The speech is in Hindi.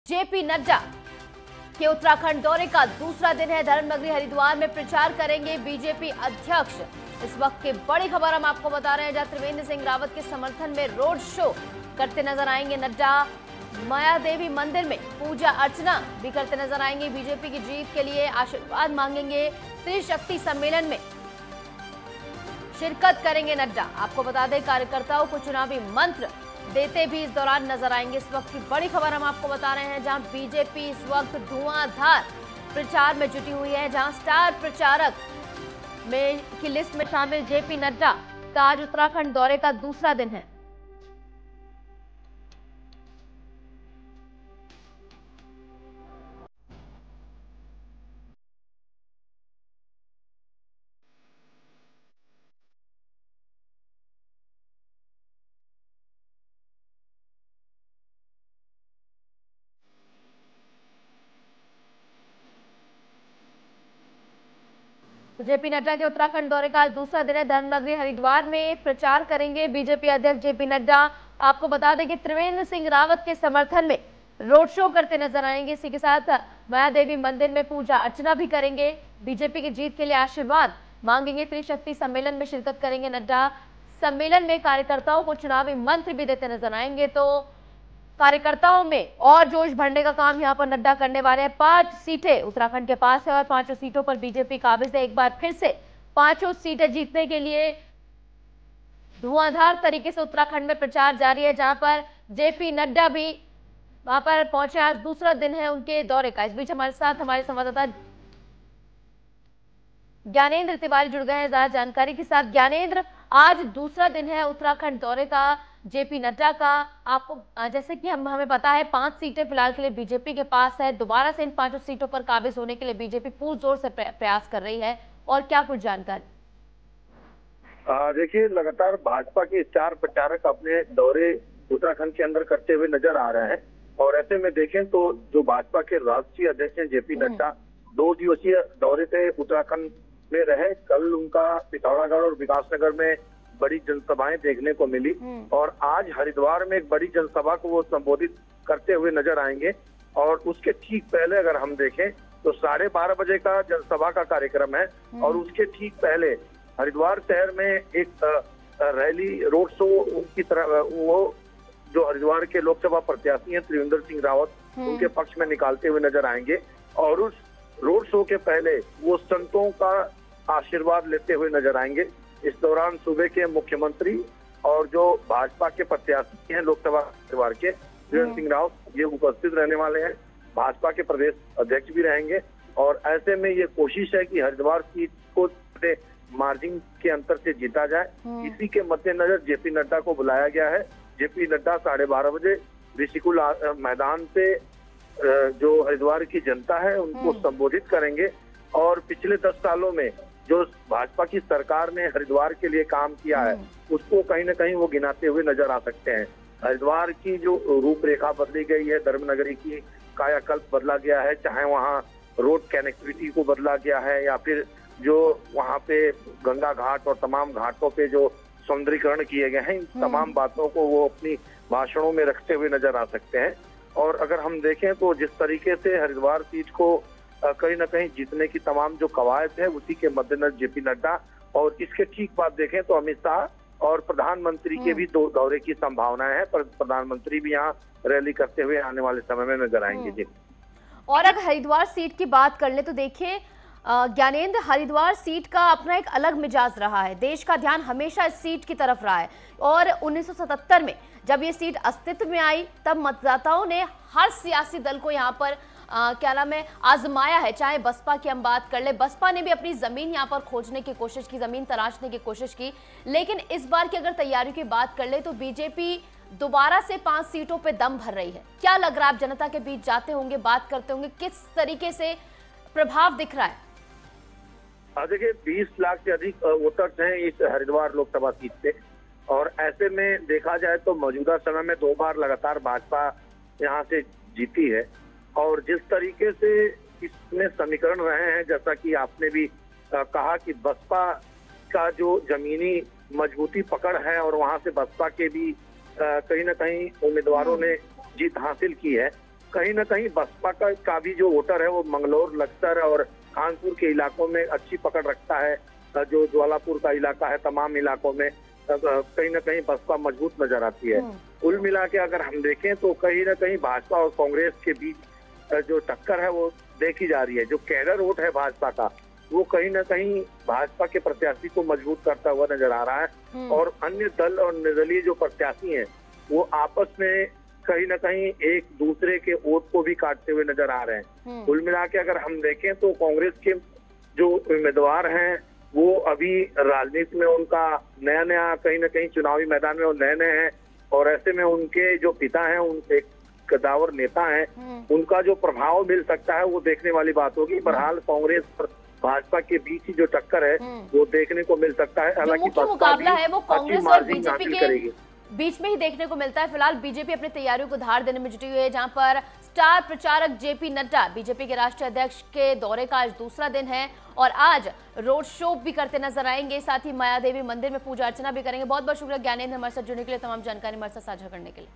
जेपी नड्डा के उत्तराखंड दौरे का दूसरा दिन है। धर्मनगरी हरिद्वार में प्रचार करेंगे बीजेपी अध्यक्ष। इस वक्त की बड़ी खबर हम आपको बता रहे हैं, जहां त्रिवेंद्र सिंह रावत के समर्थन में रोड शो करते नजर आएंगे नड्डा। माया देवी मंदिर में पूजा अर्चना भी करते नजर आएंगे। बीजेपी की जीत के लिए आशीर्वाद मांगेंगे। त्रिशक्ति सम्मेलन में शिरकत करेंगे नड्डा। आपको बता दें, कार्यकर्ताओं को चुनावी मंत्र देते भी इस दौरान नजर आएंगे। इस वक्त की बड़ी खबर हम आपको बता रहे हैं, जहां बीजेपी इस वक्त धुआंधार प्रचार में जुटी हुई है, जहां स्टार प्रचारक में की लिस्ट में शामिल जेपी नड्डा का आज उत्तराखंड दौरे का दूसरा दिन है। जेपी नड्डा के उत्तराखंड दौरे का आज दूसरा दिन है। धर्मनगरी हरिद्वार में प्रचार करेंगे बीजेपी अध्यक्ष जेपी नड्डा। आपको बता दें कि त्रिवेंद्र सिंह रावत के समर्थन में रोड शो करते नजर आएंगे। इसी के साथ माया देवी मंदिर में पूजा अर्चना भी करेंगे। बीजेपी की जीत के लिए आशीर्वाद मांगेंगे। त्रिशक्ति सम्मेलन में शिरकत करेंगे नड्डा। सम्मेलन में कार्यकर्ताओं को चुनावी मंत्र भी देते नजर आएंगे। तो कार्यकर्ताओं में और जोश भरने का काम यहां पर नड्डा करने वाले हैं। 5 सीटें उत्तराखंड के पास है और 5 सीटों पर बीजेपी काबिज है। एक बार फिर से 5 सीटें जीतने के लिए धुआंधार तरीके से उत्तराखंड में प्रचार जारी है, जहां पर जेपी नड्डा भी वहां पर पहुंचे। आज दूसरा दिन है उनके दौरे का। इस बीच हमारे साथ हमारे संवाददाता ज्ञानेंद्र तिवारी जुड़ गए हैं ज्यादा जानकारी के साथ। ज्ञानेंद्र, आज दूसरा दिन है उत्तराखंड दौरे का जेपी नड्डा का। आपको जैसे कि हमें पता है 5 सीटें फिलहाल के लिए बीजेपी के पास है। दोबारा से इन 5 सीटों पर काबिज होने के लिए बीजेपी पूरे जोर से प्रयास कर रही है, और क्या कुछ जानकारी? देखिए, लगातार भाजपा के स्टार प्रचारक अपने दौरे उत्तराखंड के अंदर करते हुए नजर आ रहे हैं। और ऐसे में देखें तो जो भाजपा के राष्ट्रीय अध्यक्ष हैं जेपी नड्डा 2 दिवसीय दौरे पे उत्तराखंड में रहे। कल उनका पिथौरागढ़ और विकासनगर में बड़ी जनसभाएं देखने को मिली, और आज हरिद्वार में एक बड़ी जनसभा को वो संबोधित करते हुए नजर आएंगे। और उसके ठीक पहले अगर हम देखें तो 12:30 बजे का जनसभा का कार्यक्रम है, और उसके ठीक पहले हरिद्वार शहर में एक रैली रोड शो उनकी तरह वो जो हरिद्वार के लोकसभा प्रत्याशी हैं त्रिवेंद्र सिंह रावत उनके पक्ष में निकालते हुए नजर आएंगे। और उस रोड शो के पहले वो संतों का आशीर्वाद लेते हुए नजर आएंगे। इस दौरान सूबे के मुख्यमंत्री और जो भाजपा के प्रत्याशी हैं लोकसभा हरिद्वार के त्रिवेंद्र सिंह रावत ये उपस्थित रहने वाले हैं। भाजपा के प्रदेश अध्यक्ष भी रहेंगे। और ऐसे में ये कोशिश है कि हरिद्वार सीट को मार्जिन के अंतर से जीता जाए। इसी के मद्देनजर जेपी नड्डा को बुलाया गया है। जेपी नड्डा 12:30 बजे ऋषिकुल मैदान पे जो हरिद्वार की जनता है उनको संबोधित करेंगे। और पिछले 10 सालों में जो भाजपा की सरकार ने हरिद्वार के लिए काम किया है उसको कहीं न कहीं वो गिनाते हुए नजर आ सकते हैं। हरिद्वार की जो रूपरेखा बदली गई है, धर्मनगरी की कायाकल्प बदला गया है, चाहे वहाँ रोड कनेक्टिविटी को बदला गया है या फिर जो वहाँ पे गंगा घाट और तमाम घाटों पे जो सौंदर्यीकरण किए गए हैं, इन तमाम बातों को वो अपनी भाषणों में रखते हुए नजर आ सकते हैं। और अगर हम देखें तो जिस तरीके से हरिद्वार सीट को कहीं न कहीं जीतने की तमाम जो कवायद है उसी के मद्देनजर जेपी नड्डा, और इसके ठीक बाद देखें तो अमित शाह और प्रधानमंत्री के भी दौरे की संभावनाएं हैं। पर प्रधानमंत्री भी यहाँ रैली करते हुए आने वाले समय में नजर आएंगे। जी, और अगर हरिद्वार सीट की बात कर ले तो देखिए ज्ञानेंद्र, हरिद्वार सीट का अपना एक अलग मिजाज रहा है। देश का ध्यान हमेशा इस सीट की तरफ रहा है, और 1977 में जब ये सीट अस्तित्व में आई तब मतदाताओं ने हर सियासी दल को यहाँ पर क्या नाम है आजमाया है। चाहे बसपा की हम बात कर ले, बसपा ने भी अपनी जमीन यहाँ पर खोजने की कोशिश की, जमीन तराशने की कोशिश की। लेकिन इस बार की अगर तैयारियों की बात कर ले तो बीजेपी दोबारा से 5 सीटों पे दम भर रही है। क्या लग रहा है, आप जनता के बीच जाते होंगे, बात करते होंगे, किस तरीके से प्रभाव दिख रहा है? देखिए 20 लाख से अधिक वोटर्स हैं इस हरिद्वार लोकसभा सीट पे, और ऐसे में देखा जाए तो मौजूदा समय में 2 बार लगातार भाजपा यहाँ से जीती है। और जिस तरीके से इसमें समीकरण रहे हैं, जैसा कि आपने भी कहा कि बसपा का जो जमीनी मजबूती पकड़ है और वहां से बसपा के भी कहीं न कहीं उम्मीदवारों ने जीत हासिल की है। कहीं ना कहीं बसपा का भी जो वोटर है वो मंगलौर, लक्सर और कानपुर के इलाकों में अच्छी पकड़ रखता है। जो ज्वालापुर का इलाका है, तमाम इलाकों में कहीं ना कहीं बसपा मजबूत नजर आती है। कुल मिला के अगर हम देखें तो कहीं ना कहीं भाजपा और कांग्रेस के बीच जो टक्कर है वो देखी जा रही है। जो कैडर वोट है भाजपा का, वो कहीं ना कहीं भाजपा के प्रत्याशी को मजबूत करता हुआ नजर आ रहा है, और अन्य दल और निर्दलीय जो प्रत्याशी हैं वो आपस में कहीं ना कहीं एक दूसरे के वोट को भी काटते हुए नजर आ रहे हैं। कुल मिला के अगर हम देखें तो कांग्रेस के जो उम्मीदवार हैं वो अभी राजनीति में उनका नया नया कहीं ना कहीं चुनावी मैदान में वो नए नए हैं, और ऐसे में उनके जो पिता हैं, उनके कदावर नेता हैं, उनका जो प्रभाव मिल सकता है वो देखने वाली बात होगी। बहरहाल कांग्रेस और भाजपा के बीच ही जो टक्कर है वो देखने को मिल सकता है। हालांकि मुकाबला है वो कांग्रेस और बीजेपी के बीच में ही देखने को मिलता है। फिलहाल बीजेपी अपनी तैयारियों को धार देने में जुटी हुई है, जहां पर स्टार प्रचारक जेपी नड्डा बीजेपी के राष्ट्रीय अध्यक्ष के दौरे का आज दूसरा दिन है और आज रोड शो भी करते नजर आएंगे। साथ ही माया देवी मंदिर में पूजा अर्चना भी करेंगे। बहुत बहुत शुक्रिया ज्ञानेंद्र हमारे साथ जुड़ने के लिए, तमाम जानकारी हमारे साथ साझा करने के लिए।